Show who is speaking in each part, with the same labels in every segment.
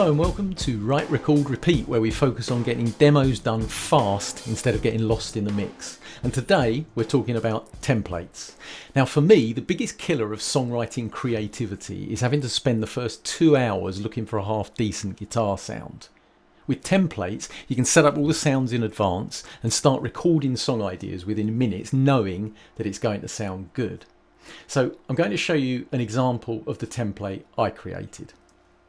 Speaker 1: Hello and welcome to Write, Record, Repeat, where we focus on getting demos done fast instead of getting lost in the mix. And today we're talking about templates. Now for me, the biggest killer of songwriting creativity is having to spend the first 2 hours looking for a half decent guitar sound. With templates, you can set up all the sounds in advance and start recording song ideas within minutes, knowing that it's going to sound good. So I'm going to show you an example of the template I created.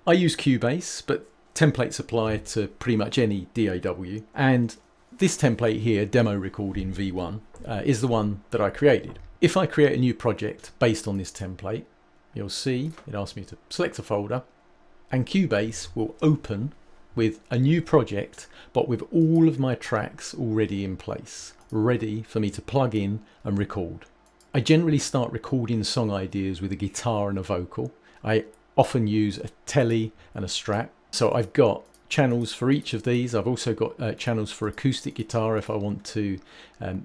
Speaker 1: I use Cubase, but templates apply to pretty much any DAW, and this template here, Demo Recording V1, is the one that I created. If I create a new project based on this template, you'll see it asks me to select a folder, and Cubase will open with a new project, but with all of my tracks already in place, ready for me to plug in and record. I generally start recording song ideas with a guitar and a vocal. I often use a telly and a Strat. So I've got channels for each of these. I've also got channels for acoustic guitar if I want to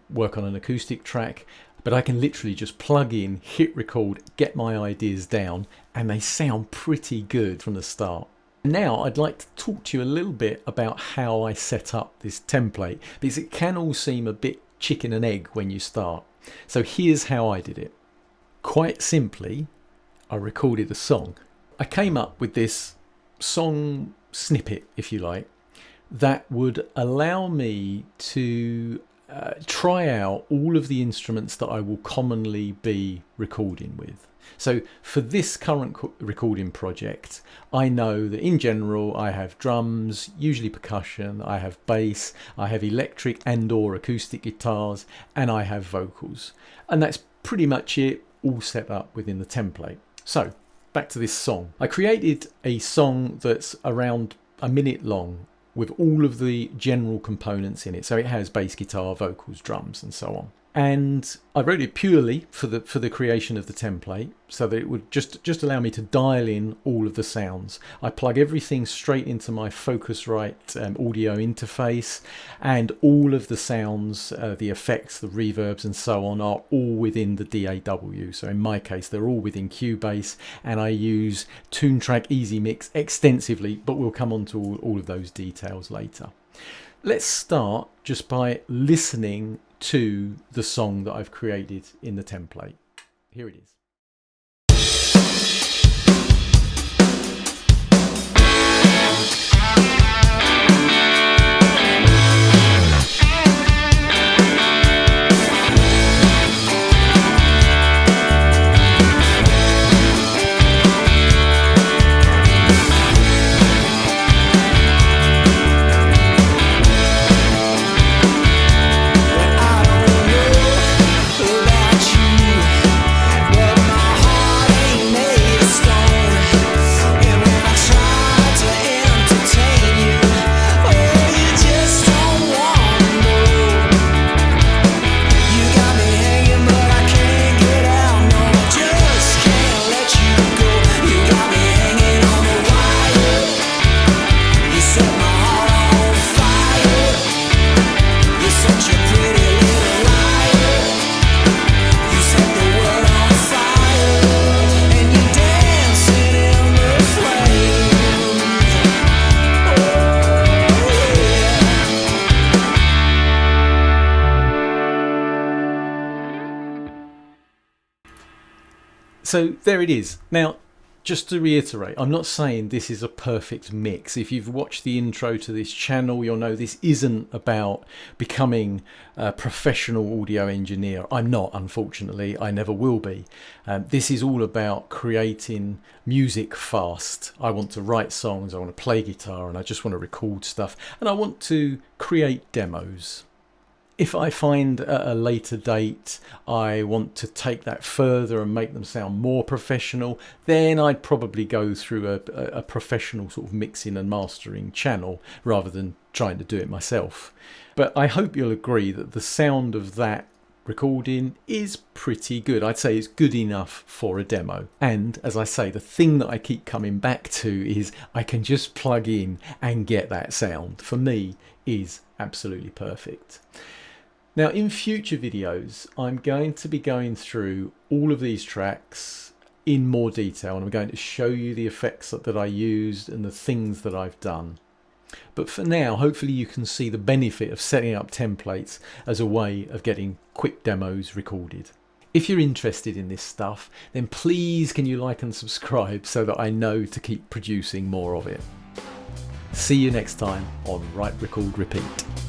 Speaker 1: work on an acoustic track. But I can literally just plug in, hit record, get my ideas down, and they sound pretty good from the start. Now I'd like to talk to you a little bit about how I set up this template, because it can all seem a bit chicken and egg when you start. So here's how I did it. Quite simply, I recorded a song. I came up with this song snippet, if you like, that would allow me to try out all of the instruments that I will commonly be recording with. So for this current recording project, I know that in general I have drums, usually percussion, I have bass, I have electric and/or acoustic guitars, and I have vocals. And that's pretty much it, all set up within the template. So back to this song. I created a song that's around a minute long with all of the general components in it. So it has bass guitar, vocals, drums, and so on. And I wrote it purely for the creation of the template, so that it would just allow me to dial in all of the sounds. I plug everything straight into my Focusrite audio interface, and all of the sounds, the effects, the reverbs and so on are all within the DAW. So in my case, they're all within Cubase, and I use TuneTrack EZMix extensively, but we'll come on to all of those details later. Let's start just by listening to the song that I've created in the template. Here it is. So there it is. Now, just to reiterate, I'm not saying this is a perfect mix. If you've watched the intro to this channel, you'll know this isn't about becoming a professional audio engineer. I'm not, unfortunately. I never will be. This is all about creating music fast. I want to write songs, I want to play guitar, and I just want to record stuff. And I want to create demos. If I find at a later date I want to take that further and make them sound more professional, then I'd probably go through a professional sort of mixing and mastering channel rather than trying to do it myself. But I hope you'll agree that the sound of that recording is pretty good. I'd say it's good enough for a demo. And as I say, the thing that I keep coming back to is I can just plug in and get that sound. For me, is absolutely perfect. Now in future videos I'm going to be going through all of these tracks in more detail, and I'm going to show you the effects that I used and the things that I've done. But for now, hopefully you can see the benefit of setting up templates as a way of getting quick demos recorded. If you're interested in this stuff, then please can you like and subscribe so that I know to keep producing more of it. See you next time on Write, Record, Repeat.